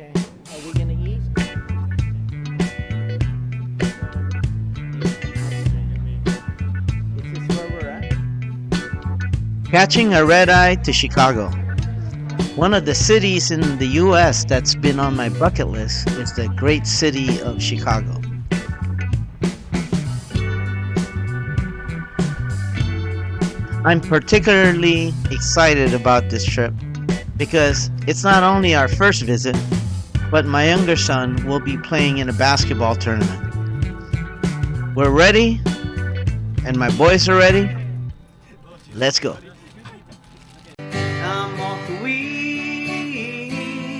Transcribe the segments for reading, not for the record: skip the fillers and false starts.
Okay, are we gonna eat? This is where we're at. Catching a red eye to Chicago. One of the cities in the US that's been on my bucket list is the great city of Chicago. I'm particularly excited about this trip because it's not only our first visit, but my younger son will be playing in a basketball tournament. We're ready, and my boys are ready. Let's go. I'm off the wheel.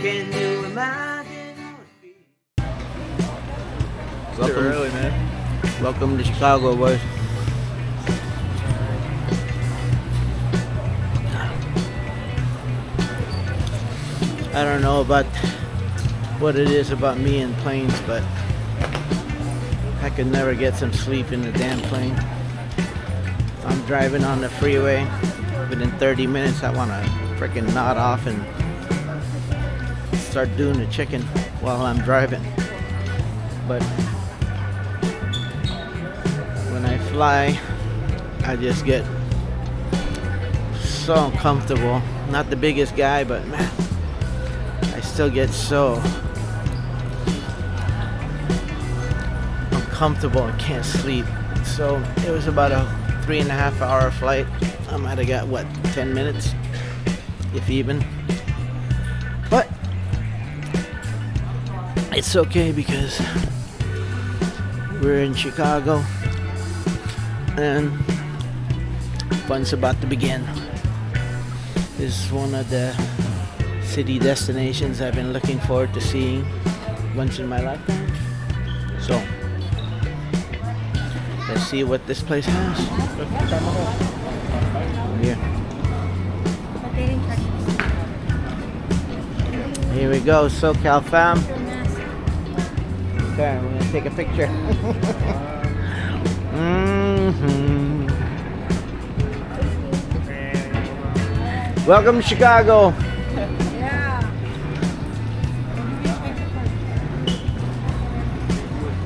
Can you imagine how it feels? Welcome, early, man. Welcome to Chicago, boys. I don't know about what it is about me and planes, but I could never get some sleep in the damn plane. If I'm driving on the freeway, within 30 minutes I want to freaking nod off and start doing the chicken while I'm driving. But when I fly, I just get so uncomfortable. Not the biggest guy, but man, I still get so uncomfortable and can't sleep. So it was about a 3.5 hour flight. I might have got, what, 10 minutes, if even. But it's okay because we're in Chicago and fun's about to begin. This is one of the city destinations I've been looking forward to seeing once in my lifetime. So let's see what this place has. Here we go, SoCal fam. Okay, we're gonna take a picture. Welcome to Chicago.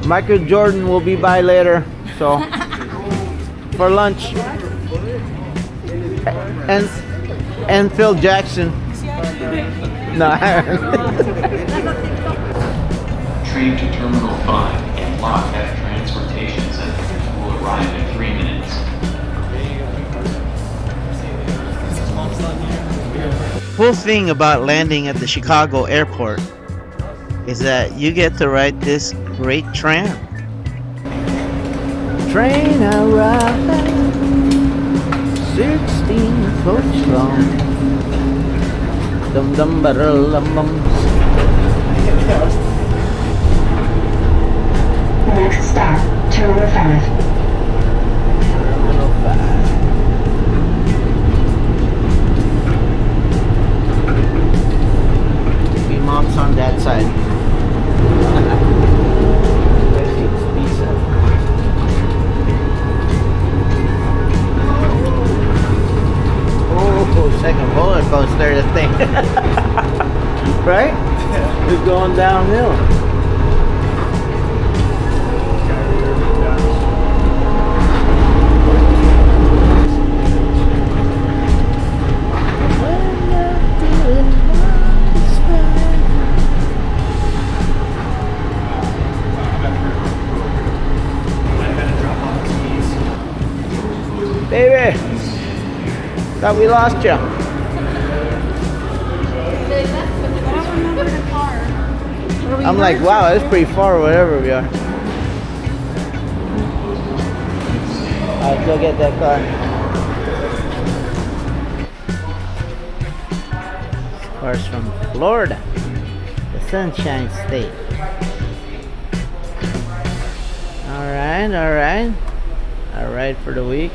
Michael Jordan will be by later, so for lunch. And Phil Jackson. No. Train to Terminal 5 and lock at Transportation Center will arrive in 3 minutes. Cool thing about landing at the Chicago airport is that you get to ride this great tram. Train arrived, 16 coach long. Dum dum ba dum bum. Next stop, Terminal 5. Terminal 5. Be mom's on that side. Oh, second roller coaster, this thing. Right? It's going downhill. Baby, thought we lost you. I'm like, wow, that's pretty far, wherever we are. Alright, go get that car. This car's from Florida, the Sunshine State. Alright for the week.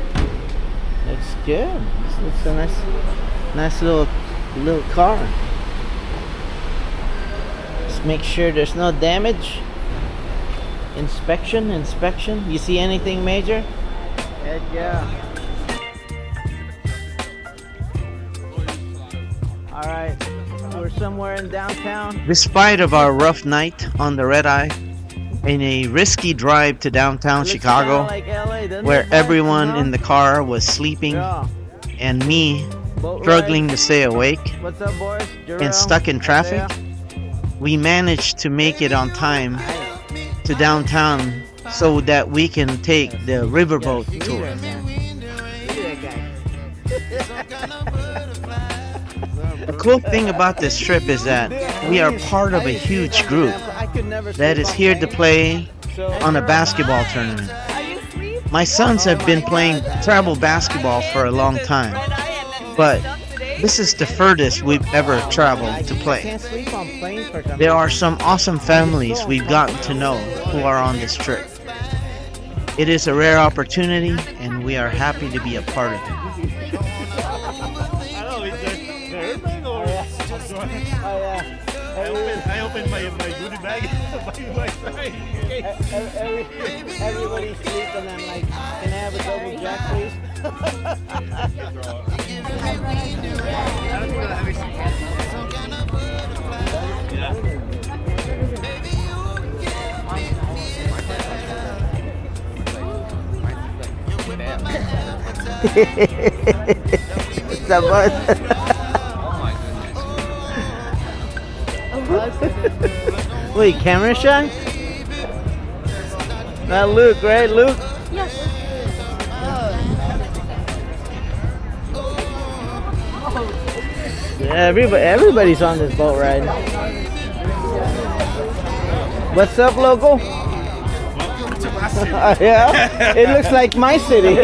Looks good. This looks a nice little car. Just make sure there's no damage. Inspection. You see anything major? Heck yeah. Alright. We're somewhere in downtown. Despite of our rough night on the red eye, in a risky drive to downtown Looks Chicago, kinda like LA, doesn't where it, boys? everyone Uh-huh. in the car was sleeping Yeah. and me Boat struggling ride. to stay awake What's up, boys? and stuck in traffic, we managed to make it on time to downtown so that we can take the riverboat tour. Look at that guy. The cool thing about this trip is that we are part of a huge group that is here to play on a basketball tournament. My sons have been playing travel basketball for a long time, but this is the furthest we've ever traveled to play. There are some awesome families we've gotten to know who are on this trip. It is a rare opportunity, and we are happy to be a part of it. I opened my goodie bag. Everybody's sleeping. I'm like, can I have a double jack, please? It's a bus. Wait, camera shy? Not Luke, right? Luke? Yeah, everybody's on this boat ride. What's up, local? Yeah, it looks like my city.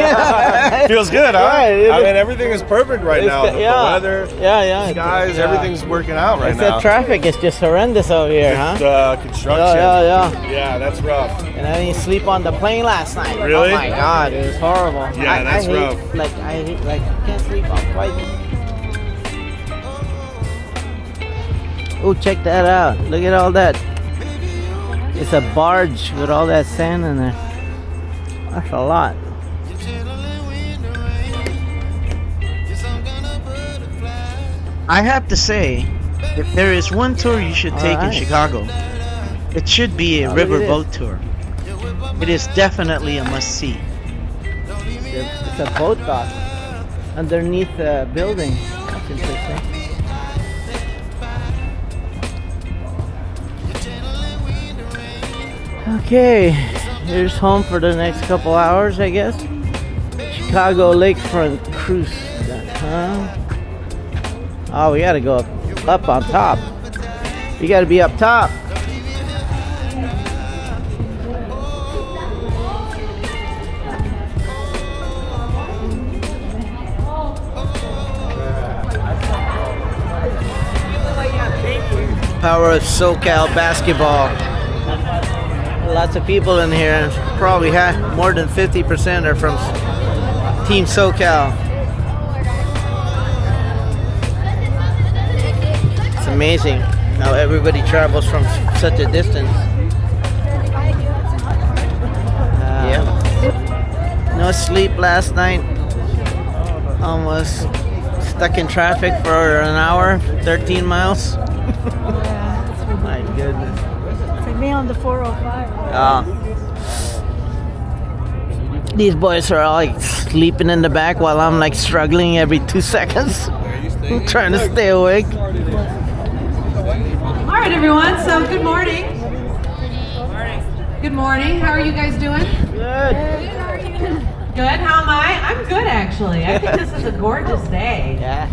Feels good, huh? Right, I mean, everything is perfect right now. The weather, yeah, skies, everything's working out right Except now. traffic is just horrendous over here, huh? Construction. Yeah. Yeah, that's rough. And I didn't sleep on the plane last night. Really? Oh my God, it was horrible. Yeah, that's I hate, rough. I can't sleep on flights. Oh, check that out. Look at all that. It's a barge with all that sand in there. That's a lot. I have to say, if there is one tour you should take in Alright. Chicago, it should be a Look at riverboat tour. It is definitely a must-see. It's a boat dock underneath the building. That's interesting. Okay, here's home for the next couple hours, I guess. Chicago Lakefront Cruise. Huh? Oh, we gotta go up on top. You gotta be up top. Power of SoCal basketball. Lots of people in here. Probably more than 50% are from Team SoCal. It's amazing how everybody travels from such a distance. Yeah. No sleep last night. Almost stuck in traffic for an hour, 13 miles. My goodness. It's like me on the 405. These boys are all like sleeping in the back while I'm like struggling every 2 seconds. I'm trying to stay awake. All right, everyone. So, good morning. Good morning. How are you guys doing? Good. Good. How am I? I'm good, actually. I think this is a gorgeous day. Yeah.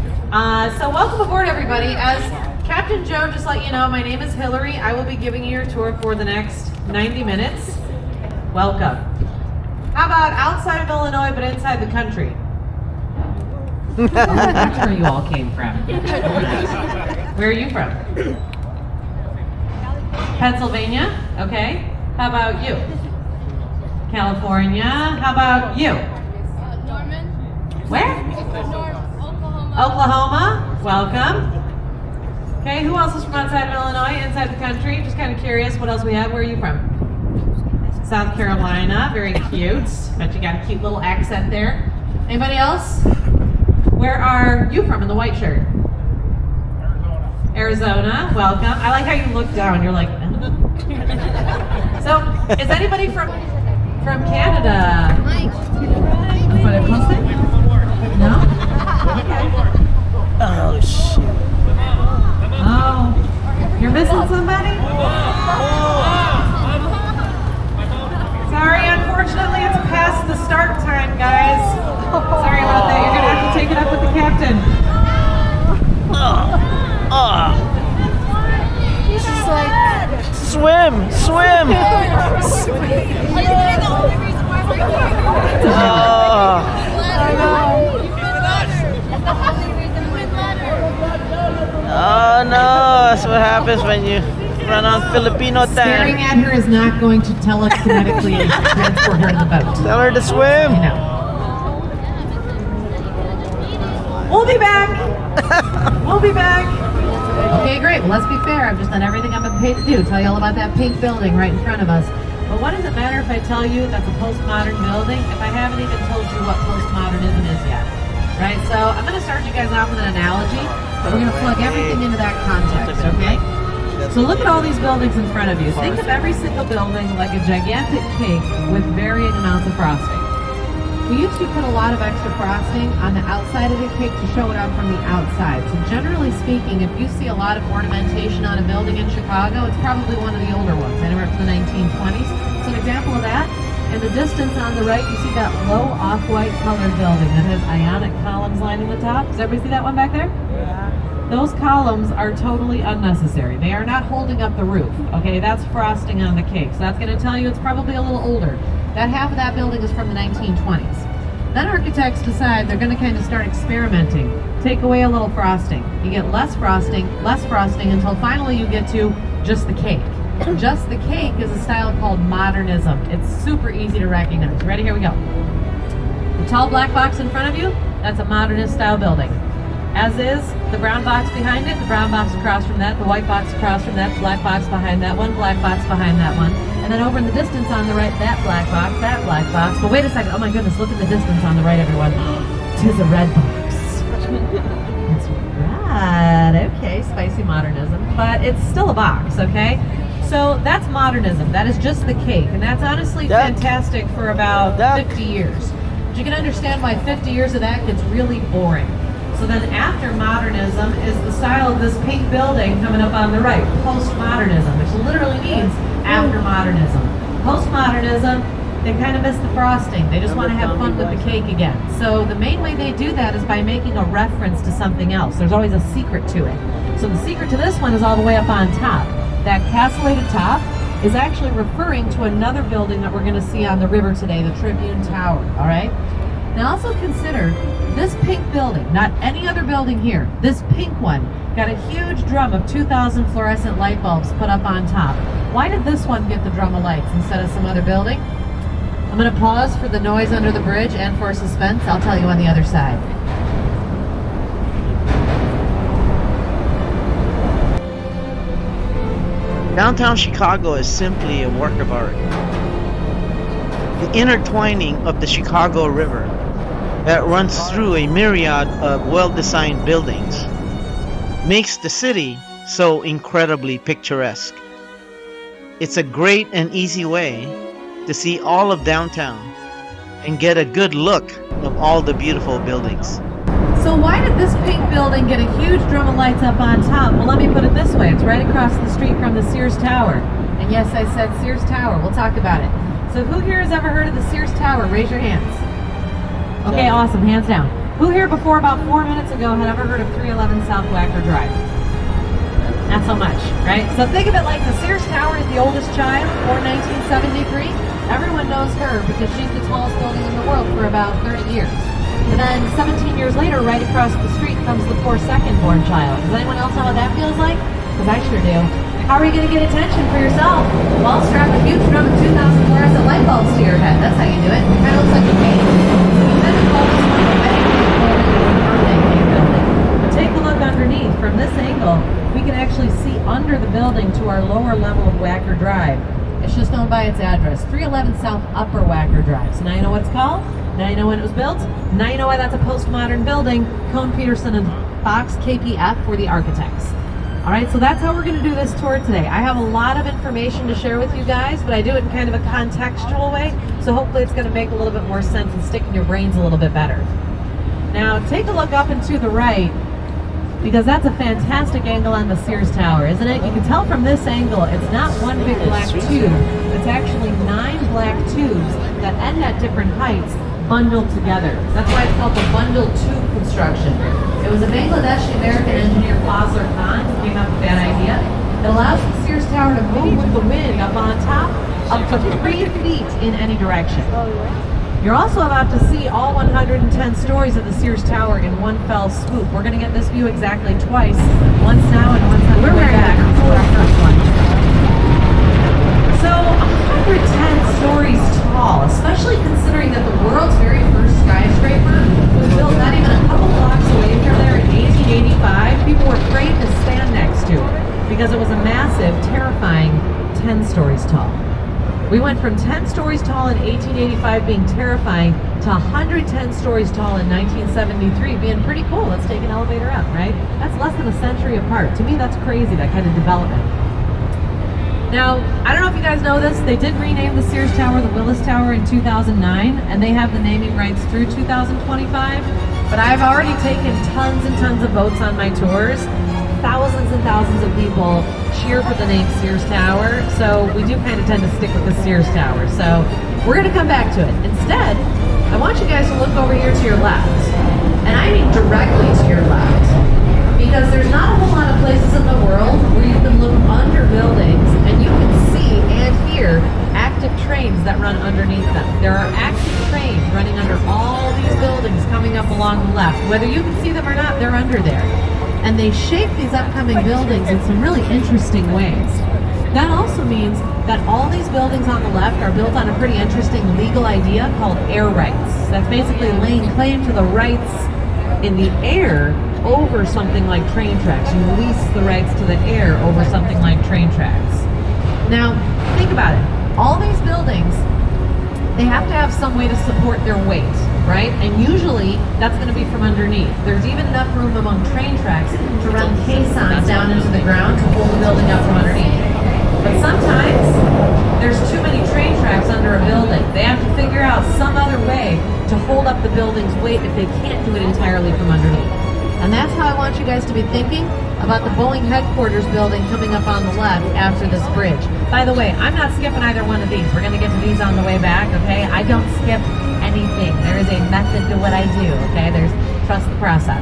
So, welcome aboard, everybody. As Captain Joe just let you know, my name is Hillary. I will be giving you your tour for the next 90 minutes. Welcome. How about outside of Illinois, but inside the country? That's where you all came from. Where are you from? Pennsylvania? Okay. How about you? California? How about you? Norman. Where? Oklahoma. Oklahoma? Welcome. Okay, who else is from outside of Illinois, inside the country? Just kind of curious what else we have. Where are you from? South Carolina. Very cute. Bet you got a cute little accent there. Anybody else? Where are you from in the white shirt? Arizona, welcome. I like how you look down. You're like, so is anybody from Canada? What a close thing? No? Okay. Oh shit. Oh, you're missing somebody? Sorry, unfortunately it's past the start time, guys. Sorry about that. You're gonna have to take it up with the captain. He's just like, Swim! Swim! Are you kidding? The only reason why we're here? Oh. That's the only reason we ladder. Oh no, that's what happens when you run on Filipino Staring time. at her is not going to telekinetically transport her to the boat. Tell her to swim. I know. We'll be back. We'll be back. Okay, great. Well, let's be fair. I've just done everything I'm paid to do. Tell you all about that pink building right in front of us. But what does it matter if I tell you that's a postmodern building if I haven't even told you what postmodernism is yet? Right? So I'm going to start you guys off with an analogy, but we're going to plug everything into that context, okay? So look at all these buildings in front of you. Think of every single building like a gigantic cake with varying amounts of frosting. We used to put a lot of extra frosting on the outside of the cake to show it off from the outside. So generally speaking, if you see a lot of ornamentation on a building in Chicago, it's probably one of the older ones, anywhere from the 1920s. So an example of that, in the distance on the right, you see that low off-white colored building that has ionic columns lining the top. Does everybody see that one back there? Yeah. Those columns are totally unnecessary. They are not holding up the roof, okay? That's frosting on the cake. So that's gonna tell you it's probably a little older. That half of that building is from the 1920s. Then architects decide they're going to kind of start experimenting. Take away a little frosting. You get less frosting, until finally you get to just the cake. Just the cake is a style called modernism. It's super easy to recognize. Ready? Here we go. The tall black box in front of you, that's a modernist style building. As is the brown box behind it, the brown box across from that, the white box across from that, the black box behind that one, black box behind that one. And then over in the distance on the right, that black box, that black box. But wait a second, oh my goodness, look at the distance on the right, everyone. Tis a red box. That's right, okay, spicy modernism. But it's still a box, okay? So that's modernism, that is just the cake. And that's honestly fantastic for about 50 years. But you can understand why 50 years of that gets really boring. So then after modernism is the style of this pink building coming up on the right, postmodernism, which literally means after modernism. Postmodernism, they kind of miss the frosting. They just want to have fun with the cake again. So the main way they do that is by making a reference to something else. There's always a secret to it. So the secret to this one is all the way up on top. That castellated top is actually referring to another building that we're going to see on the river today, the Tribune Tower, all right? Now also consider this pink building, not any other building here, this pink one got a huge drum of 2,000 fluorescent light bulbs put up on top. Why did this one get the drum of lights instead of some other building? I'm going to pause for the noise under the bridge and for suspense. I'll tell you on the other side. Downtown Chicago is simply a work of art. The intertwining of the Chicago River that runs through a myriad of well-designed buildings makes the city so incredibly picturesque. It's a great and easy way to see all of downtown and get a good look of all the beautiful buildings. So why did this pink building get a huge drum of lights up on top? Well, let me put it this way. It's right across the street from the Sears Tower. And yes, I said Sears Tower. We'll talk about it. So who here has ever heard of the Sears Tower? Raise your hands. Okay, awesome. Hands down. Who here before about 4 minutes ago had ever heard of 311 South Wacker Drive? Not so much, right? So think of it like the Sears Tower is the oldest child, born 1973. Everyone knows her because she's the tallest building in the world for about 30 years. And then 17 years later, right across the street comes the poor second-born child. Does anyone else know what that feels like? Because I sure do. How are you going to get attention for yourself? Well, strap a huge drum of 2,000 fluorescent light bulbs to your head. That's how you do it. It kind of looks like a cake. So we kind of call this one a wedding cake building or a birthday cake building. But take a look underneath. From this angle, we can actually see under the building to our lower level of Wacker Drive. It's just known by its address, 311 South Upper Wacker Drive. So now you know what it's called. Now you know when it was built. Now you know why that's a postmodern building. Cone Peterson and Fox KPF were the architects. All right, so that's how we're going to do this tour today. I have a lot of information to share with you guys, but I do it in kind of a contextual way, so hopefully it's going to make a little bit more sense and stick in your brains a little bit better. Now, take a look up and to the right, because that's a fantastic angle on the Sears Tower, isn't it? You can tell from this angle, it's not one big black tube. It's actually 9 black tubes that end at different heights, bundled together. That's why it's called the bundled tube construction. It was a Bangladeshi American engineer, Fazler Khan, who came up with that idea. It allows the Sears Tower to move with the wind up on top, up to 3 feet in any direction. You're also about to see all 110 stories of the Sears Tower in one fell swoop. We're going to get this view exactly twice, once now and once on the way back to our first one. So 110 stories tall, especially considering that the world's very first skyscraper was built not even a couple blocks away from there in 1885. People were afraid to stand next to it because it was a massive, terrifying 10 stories tall. We went from 10 stories tall in 1885 being terrifying to 110 stories tall in 1973 being pretty cool. Let's take an elevator up, right? That's less than a century apart. To me, that's crazy, that kind of development. Now, I don't know if you guys know this, they did rename the Sears Tower the Willis Tower in 2009, and they have the naming rights through 2025, but I've already taken tons and tons of votes on my tours. Thousands and thousands of people cheer for the name Sears Tower, so we do kind of tend to stick with the Sears Tower. So we're going to come back to it. Instead, I want you guys to look over here to your left, and I mean directly to your left, because there's not a whole lot of places in the world where you can look under buildings and you can see and hear active trains that run underneath them. There are active trains running under all these buildings coming up along the left. Whether you can see them or not, they're under there. And they shape these upcoming buildings in some really interesting ways. That also means that all these buildings on the left are built on a pretty interesting legal idea called air rights. That's basically laying claim to the rights in the air over something like train tracks. You lease the rights to the air over something like train tracks. Now, think about it. All these buildings, they have to have some way to support their weight, right? And usually that's going to be from underneath. There's even enough room among train tracks to run caissons down into the ground to hold the building up from underneath. But sometimes there's too many train tracks under a building. They have to figure out some other way to hold up the building's weight if they can't do it entirely from underneath. And that's how I want you guys to be thinking about the Boeing headquarters building coming up on the left after this bridge. By the way, I'm not skipping either one of these. We're going to get to these on the way back, okay? I don't skip anything. There is a method to what I do, okay? Trust the process.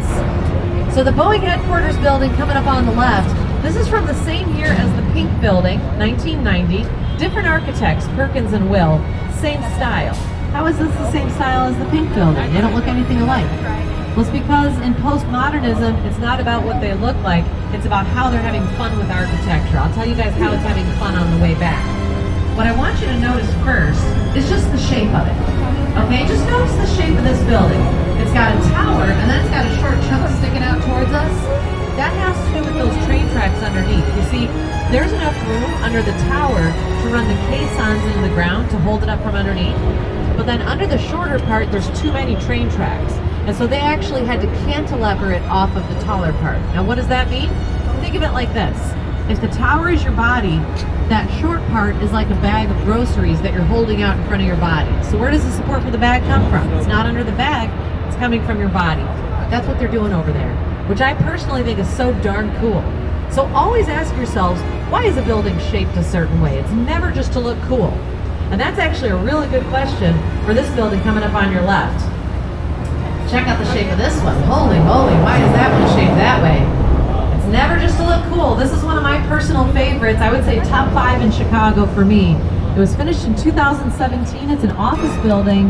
So the Boeing headquarters building coming up on the left, this is from the same year as the Pink building, 1990. Different architects, Perkins and Will, same style. How is this the same style as the Pink building? They don't look anything alike. Well, it's because in postmodernism, it's not about what they look like, it's about how they're having fun with architecture. I'll tell you guys how it's having fun on the way back. What I want you to notice first is just the shape of it. Okay, just notice the shape of this building. It's got a tower, and then it's got a short chunk sticking out towards us. That has to do with those train tracks underneath. You see, there's enough room under the tower to run the caissons into the ground to hold it up from underneath. But then under the shorter part, there's too many train tracks. And so they actually had to cantilever it off of the taller part. Now what does that mean? Think of it like this. If the tower is your body, that short part is like a bag of groceries that you're holding out in front of your body. So where does the support for the bag come from? It's not under the bag, it's coming from your body. That's what they're doing over there, which I personally think is so darn cool. So always ask yourselves, why is a building shaped a certain way? It's never just to look cool. And that's actually a really good question for this building coming up on your left. Check out the shape of this one. Holy moly, why is that one shaped that way? It's never just to look cool. This is one of my personal favorites. I would say top 5 in Chicago for me. It was finished in 2017. It's an office building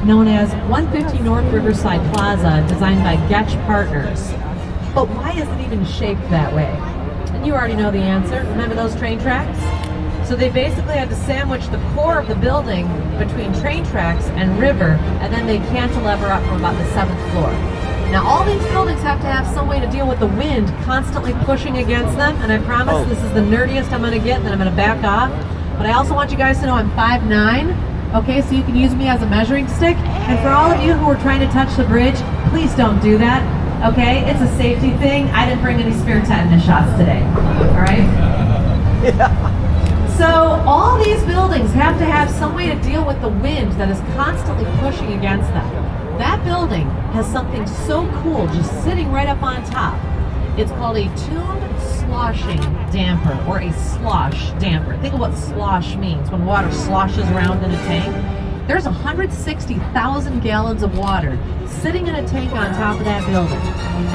known as 150 North Riverside Plaza, designed by Getch Partners. But why is it even shaped that way? And you already know the answer. Remember those train tracks? So they basically had to sandwich the core of the building between train tracks and river, and then they cantilever up from about the 7th floor. Now all these buildings have to have some way to deal with the wind constantly pushing against them, and I promise this is the nerdiest I'm going to get, and then I'm going to back off. But I also want you guys to know I'm 5'9", okay, so you can use me as a measuring stick. And for all of you who are trying to touch the bridge, please don't do that. Okay, it's a safety thing. I didn't bring any spare tetanus shots today. All right? So all these buildings have to have some way to deal with the wind that is constantly pushing against them. That building has something so cool just sitting right up on top. It's called a tuned sloshing damper, or a slosh damper. Think of what slosh means, when water sloshes around in a tank. There's 160,000 gallons of water sitting in a tank on top of that building.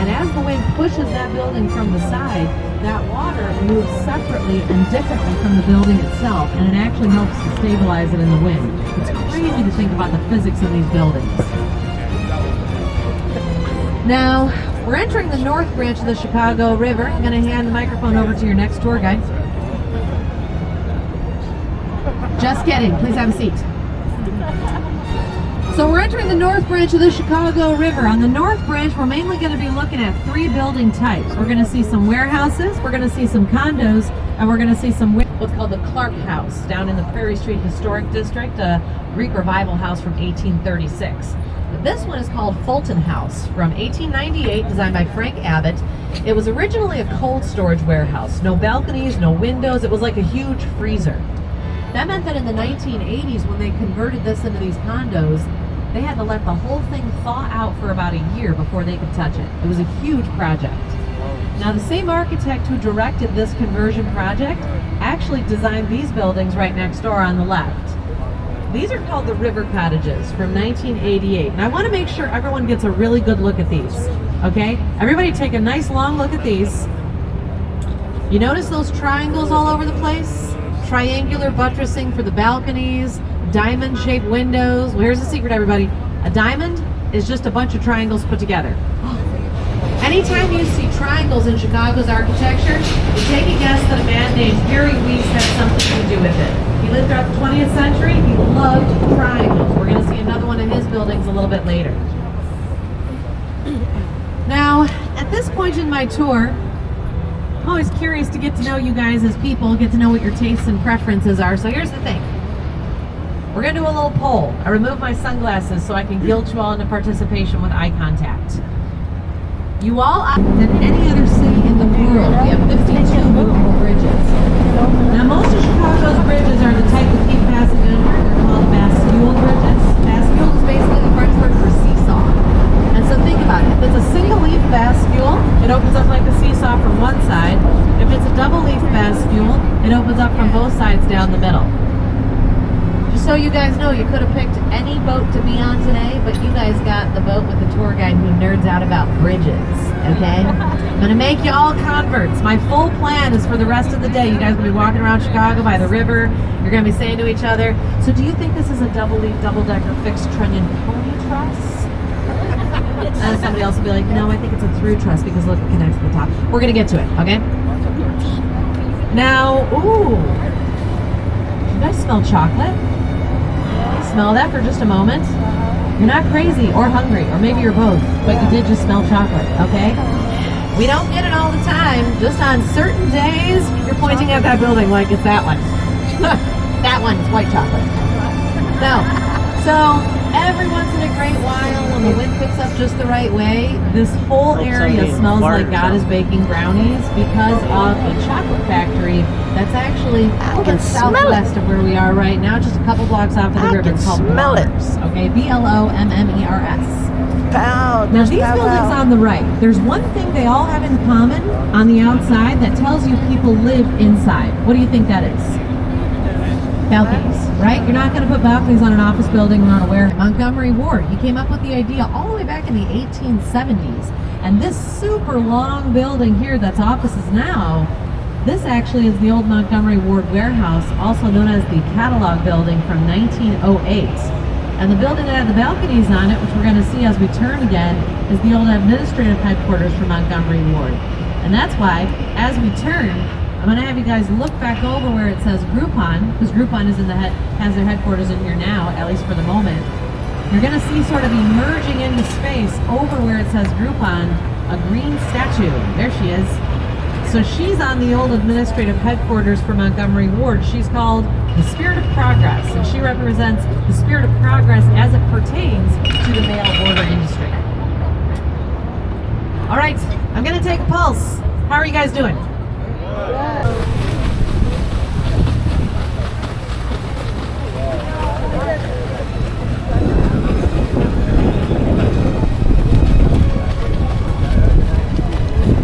And as the wind pushes that building from the side, that water moves separately and differently from the building itself, and it actually helps to stabilize it in the wind. It's crazy to think about the physics of these buildings. Now, we're entering the north branch of the Chicago River. I'm going to hand the microphone over to your next tour guide. Just kidding. Please have a seat. So we're entering the north branch of the Chicago River. On the north branch, we're mainly going to be looking at 3 building types. We're going to see some warehouses, we're going to see some condos, and we're going to see some what's called the Clark House down in the Prairie Street Historic District, a Greek Revival house from 1836. This one is called Fulton House from 1898, designed by Frank Abbott. It was originally a cold storage warehouse. No balconies, no windows. It was like a huge freezer. That meant that in the 1980s, when they converted this into these condos, they had to let the whole thing thaw out for about a year before they could touch it. It was a huge project. Now, the same architect who directed this conversion project actually designed these buildings right next door on the left. These are called the River Cottages from 1988. And I want to make sure everyone gets a really good look at these, okay? Everybody take a nice long look at these. You notice those triangles all over the place? Triangular buttressing for the balconies, diamond-shaped windows. Well, here's the secret, everybody. A diamond is just a bunch of triangles put together. Anytime you see triangles in Chicago's architecture, you take a guess that a man named Harry Weese had something to do with it. He lived throughout the 20th century. He loved triangles. We're going to see another one of his buildings a little bit later. Now, at this point in my tour, I'm always curious to get to know you guys as people, get to know what your tastes and preferences are. So here's the thing. We're going to do a little poll. I removed my sunglasses so I can guilt you all into participation with eye contact. You all, than any other city in the world, we have 52 movable bridges. Now, most of Chicago's bridges are the type that keep passing under. They're called Bastille bridges. Bastille is basically the French word for seesaw. And so think about it. If it's a single-leaf bastille, it opens up like a seesaw from one side. If it's a double-leaf bastille, it opens up from both sides down the middle. Just so you guys know, you could have picked any boat to be on today, but you guys got the boat with the tour guide who nerds out about bridges, okay? I'm gonna make you all converts. My full plan is for the rest of the day. You guys will be walking around Chicago by the river. You're gonna be saying to each other, so do you think this is a double-leaf, double-decker fixed trunnion pony truss? And somebody else will be like, no, I think it's a through truss because look, it connects to the top. We're gonna get to it, okay? Now, ooh, you guys smell chocolate? Smell that for just a moment. You're not crazy or hungry, or maybe you're both, but you did just smell chocolate, okay? We don't get it all the time. Just on certain days, you're pointing at that building like it's that one. That one's white chocolate. No. So, every once in a great while, when the wind picks up just the right way, this whole area smells like God is baking brownies because of a chocolate factory that's actually a little bit southwest of where we are right now, just a couple blocks off of the river. It's called Blommers. Okay, Blommers. Now, these buildings on the right, there's one thing they all have in common on the outside that tells you people live inside. What do you think that is? Balconies, right? You're not going to put balconies on an office building or on a warehouse. Montgomery Ward, he came up with the idea all the way back in the 1870s. And this super long building here that's offices now, this actually is the old Montgomery Ward warehouse, also known as the Catalog Building from 1908. And the building that had the balconies on it, which we're going to see as we turn again, is the old administrative headquarters for Montgomery Ward. And that's why, as we turn, I'm going to have you guys look back over where it says Groupon, because Groupon is has their headquarters in here now, at least for the moment. You're going to see sort of emerging into space over where it says Groupon, a green statue. There she is. So she's on the old administrative headquarters for Montgomery Ward. She's called the Spirit of Progress, and she represents the spirit of progress as it pertains to the mail order industry. All right, I'm gonna take a pulse. How are you guys doing?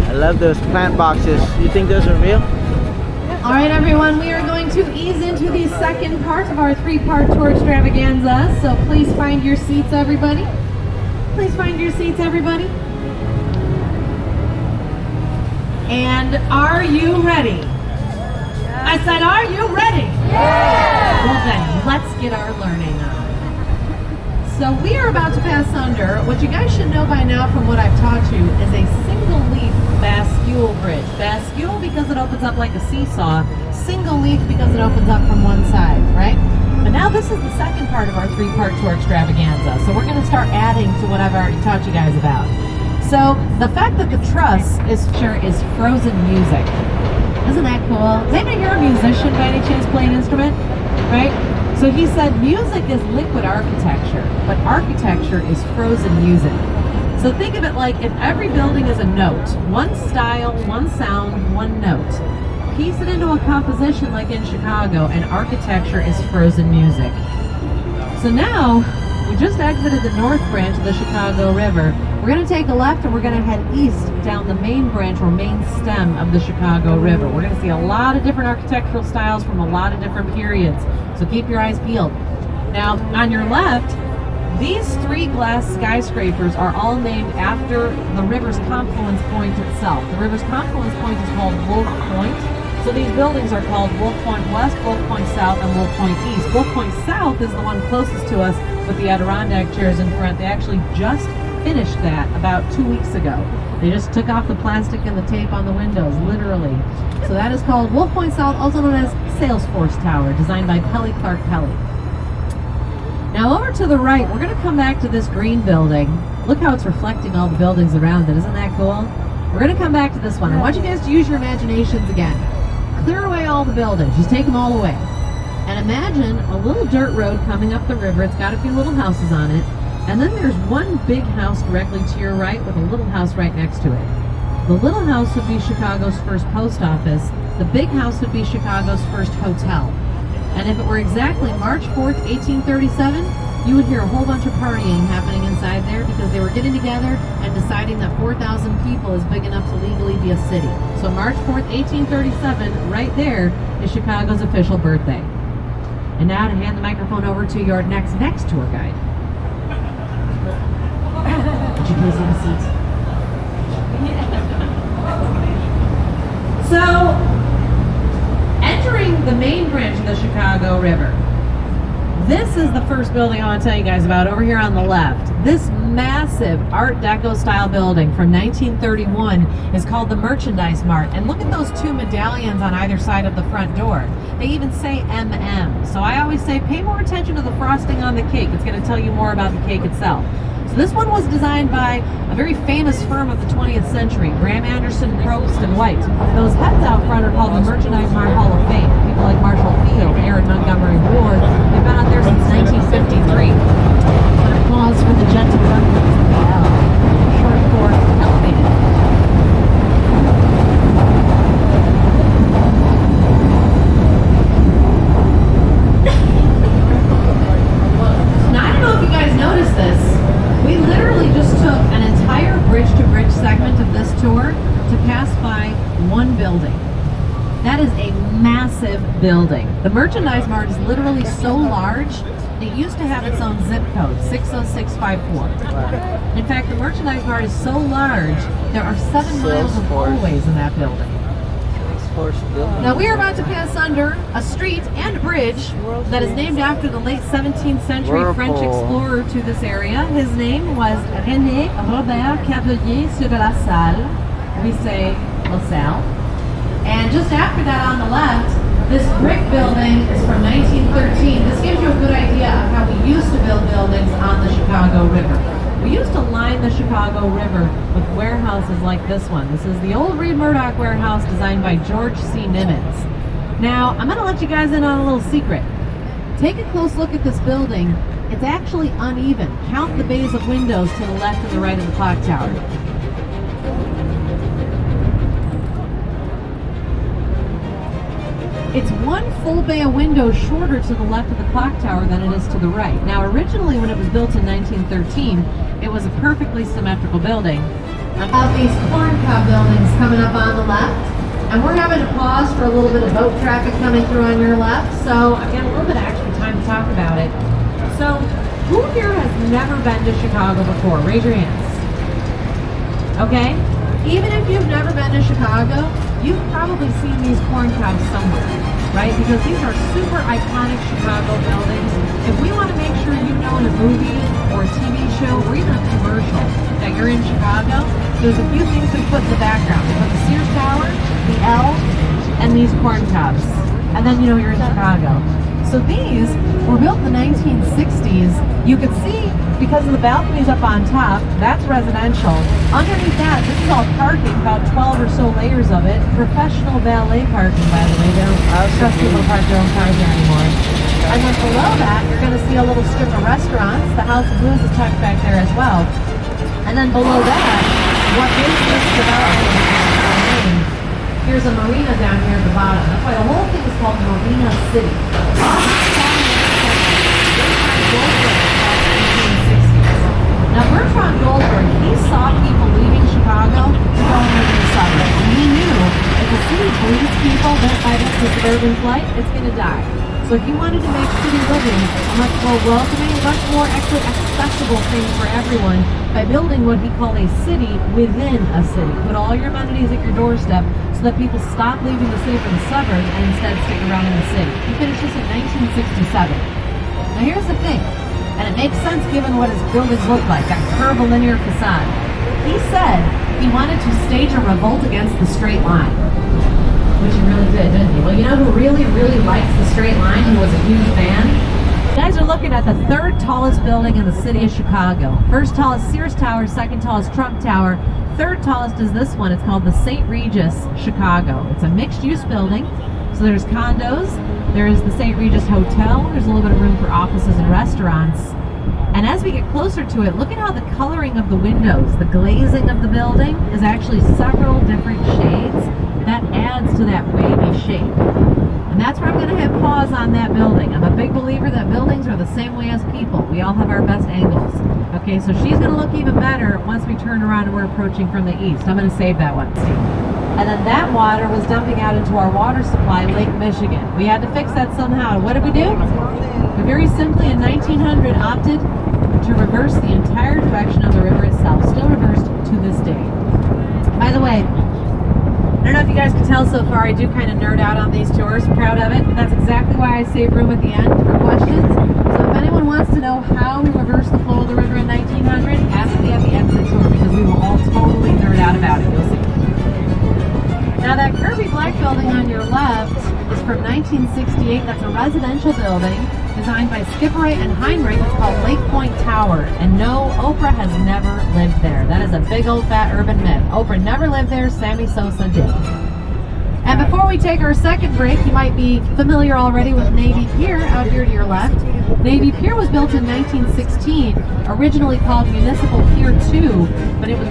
I love those plant boxes. You think those are real? All right, everyone, we are going to ease into the second part of our three-part tour extravaganza. So please find your seats, everybody. Please find your seats, everybody. And are you ready? I said, are you ready? Yeah! Well then, let's get our learning on. So we are about to pass under what you guys should know by now from what I've taught you is a single leaf bascule bridge. Bascule because it opens up like a seesaw. Single leaf because it opens up from one side, right? But now this is the second part of our three-part tour extravaganza. So we're going to start adding to what I've already taught you guys about. So the fact that the truss is frozen music. Isn't that cool? Does anybody hear a musician by any chance play an instrument? Right? So he said music is liquid architecture, but architecture is frozen music. So think of it like if every building is a note, one style, one sound, one note. Piece it into a composition like in Chicago, and architecture is frozen music. So now, we just exited the north branch of the Chicago River. We're going to take a left and we're going to head east down the main branch or main stem of the Chicago River. We're going to see a lot of different architectural styles from a lot of different periods. So keep your eyes peeled. Now, on your left, these three glass skyscrapers are all named after the river's confluence point itself. The river's confluence point is called Wolf Point. So these buildings are called Wolf Point West, Wolf Point South, and Wolf Point East. Wolf Point South is the one closest to us with the Adirondack chairs in front. They actually just finished that about 2 weeks ago. They just took off the plastic and the tape on the windows, literally. So that is called Wolf Point South, also known as Salesforce Tower, designed by Pelly Clark Pelly. Now over to the right, we're going to come back to this green building. Look how it's reflecting all the buildings around it. Isn't that cool? We're going to come back to this one. I want you guys to use your imaginations again. Clear away all the buildings. Just take them all away. And imagine a little dirt road coming up the river. It's got a few little houses on it. And then there's one big house directly to your right with a little house right next to it. The little house would be Chicago's first post office. The big house would be Chicago's first hotel. And if it were exactly March 4th, 1837, you would hear a whole bunch of partying happening inside there because they were getting together and deciding that 4,000 people is big enough to legally be a city. So March 4th, 1837, right there is Chicago's official birthday. And now to hand the microphone over to your next tour guide. Would you please have a seat? So, entering the main branch of the Chicago River, this is the first building I want to tell you guys about over here on the left. This massive Art Deco style building from 1931 is called the Merchandise Mart. And look at those two medallions on either side of the front door. They even say MM. So I always say pay more attention to the frosting on the cake. It's going to tell you more about the cake itself. So this one was designed by a very famous firm of the 20th century, Graham Anderson, Probst, and White. Those heads out front are called the Merchandise Mart Hall of Fame. People like Marshall Field, Aaron Montgomery Ward, they've been out there since 1953. Applause for the gentleman. Short for elevated. Now, I don't know if you guys noticed this. We literally just took an entire bridge-to-bridge segment of this tour to pass by one building. That is a massive building. The Merchandise Mart is literally so large, it used to have its own zip code, 60654. In fact, the Merchandise Mart is so large, there are 7 miles of hallways in that building. Now we are about to pass under a street and bridge that is named after the late 17th century French explorer to this area. His name was René Robert Cavelier sur la Salle. We say LaSalle. And just after that on the left, this brick building is from 1913. This gives you a good idea of how we used to build buildings on the Chicago River. We used to line the Chicago River with warehouses like this one. This is the old Reed Murdoch warehouse designed by George C. Nimitz. Now, I'm going to let you guys in on a little secret. Take a close look at this building. It's actually uneven. Count the bays of windows to the left and the right of the clock tower. It's one full bay of windows shorter to the left of the clock tower than it is to the right. Now, originally when it was built in 1913, it was a perfectly symmetrical building. About these corn cob buildings coming up on the left, and we're having to pause for a little bit of boat traffic coming through on your left, so I've got a little bit of extra time to talk about it. So, who here has never been to Chicago before? Raise your hands. Okay? Even if you've never been to Chicago, you've probably seen these corn cobs somewhere, right? Because these are super iconic Chicago buildings. If we want to make sure you know in a movie or a TV show or even a commercial that you're in Chicago, there's a few things we put in the background. We put the Sears Tower, the L, and these corn cobs. And then you know you're in Chicago. So these were built in the 1960s. You could see, because of the balconies up on top, that's residential. Underneath that, this is all parking, about 12 or so layers of it. Professional valet parking, by the way. They don't trust people to park their own cars there anymore. And then below that, you're going to see a little strip of restaurants. The House of Blues is tucked back there as well. And then below that, what is this development? Here's a marina down here at the bottom. That's why the whole thing is called Marina City. Now, Bertrand Goldberg, he saw people leaving Chicago to go and live in the suburbs. And he knew if the city bleeds people by this suburban flight, it's going to die. So if you wanted to make city living a much more welcoming, much more actually accessible thing for everyone by building what he called a city within a city. Put all your amenities at your doorstep so that people stop leaving the city for the suburbs and instead stick around in the city. He finished this in 1967. Now here's the thing, and it makes sense given what his buildings look like, that curvilinear facade. He said he wanted to stage a revolt against the straight line. Which he really did, didn't he? Well, you know who really, really likes the straight line, who was a huge fan? You guys are looking at the third tallest building in the city of Chicago. First tallest Sears Tower, second tallest Trump Tower, third tallest is this one. It's called the St. Regis Chicago. It's a mixed-use building. So there's condos, there's the St. Regis Hotel, there's a little bit of room for offices and restaurants. And as we get closer to it, look at how the coloring of the windows, the glazing of the building is actually several different shades. That adds to that wavy shape. And that's where I'm going to hit pause on that building. I'm a big believer that buildings are the same way as people. We all have our best angles. Okay, so she's going to look even better once we turn around and we're approaching from the east. I'm going to save that one. And then that water was dumping out into our water supply, Lake Michigan. We had to fix that somehow. What did we do? We very simply in 1900 opted to reverse the entire direction of the river itself. Still reversed to this day. By the way, I don't know if you guys can tell so far, I do kind of nerd out on these tours. Proud of it. That's exactly why I save room at the end for questions. So if anyone wants to know how we reversed the flow of the river in 1900, ask me at the end of the tour because we will all totally nerd out about it. You'll see. Now that curvy black building on your left is from 1968. That's a residential building designed by Skipper and Heinrich. It's called Lake Point Tower. And no, Oprah has never lived there. That is a big old fat urban myth. Oprah never lived there, Sammy Sosa did. And before we take our second break, you might be familiar already with Navy Pier out here to your left. Navy Pier was built in 1916, originally called Municipal Pier 2, but it was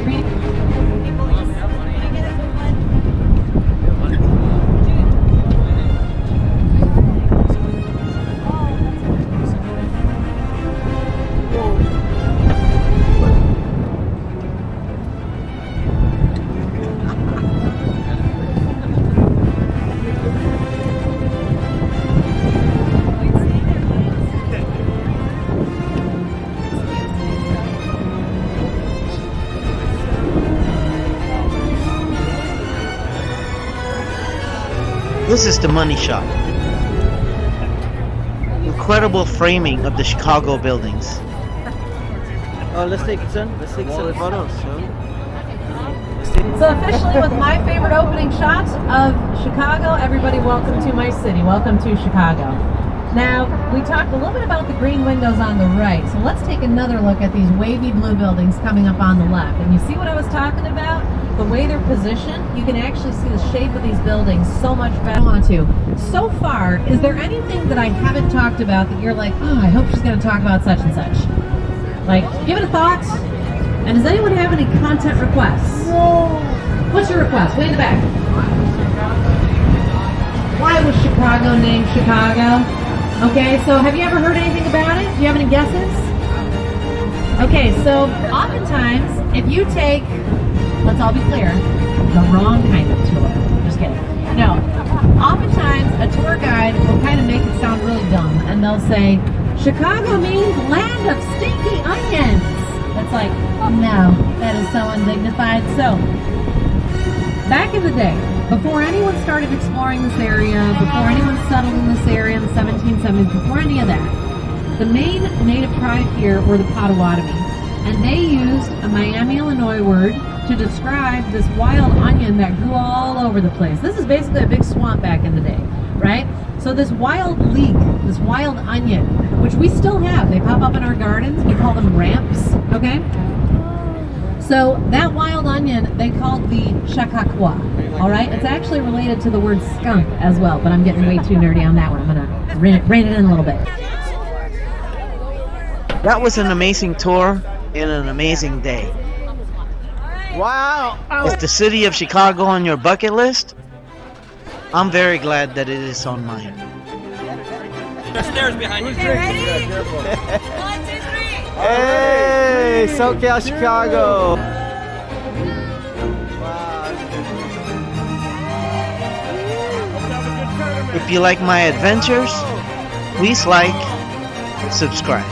This is the money shot. Incredible framing of the Chicago buildings. Oh, let's take it, son. Let's take some photos, son. So officially with my favorite opening shot of Chicago, everybody welcome to my city. Welcome to Chicago. Now, we talked a little bit about the green windows on the right, so let's take another look at these wavy blue buildings coming up on the left. And you see what I was talking about? The way they're positioned, you can actually see the shape of these buildings so much better. I want to. So far, is there anything that I haven't talked about that you're like, oh, I hope she's going to talk about such and such? Like, give it a thought. And does anyone have any content requests? What's your request? Way in the back. Why was Chicago named Chicago? Okay, so have you ever heard anything about it? Do you have any guesses? Okay, so oftentimes, if you take, let's all be clear, the wrong kind of tour. Just kidding. No. Oftentimes, a tour guide will kind of make it sound really dumb, and they'll say, Chicago means land of stinky onions. It's like, no, that is so undignified. So, back in the day, before anyone started exploring this area, before anyone settled in this area in the 1770s, before any of that, the main native tribe here were the Potawatomi. And they used a Miami, Illinois word to describe this wild onion that grew all over the place. This is basically a big swamp back in the day, right? So this wild leek, this wild onion, which we still have, they pop up in our gardens, we call them ramps, okay? So that wild onion, they called the shakakwa, all right? It's actually related to the word skunk as well, but I'm getting way too nerdy on that one. I'm gonna rein it in a little bit. That was an amazing tour and an amazing day. Wow. Is the city of Chicago on your bucket list? I'm very glad that it is on mine. Okay, ready? 1, 2, 3. Hey, SoCal Chicago. If you like my adventures, please like, subscribe.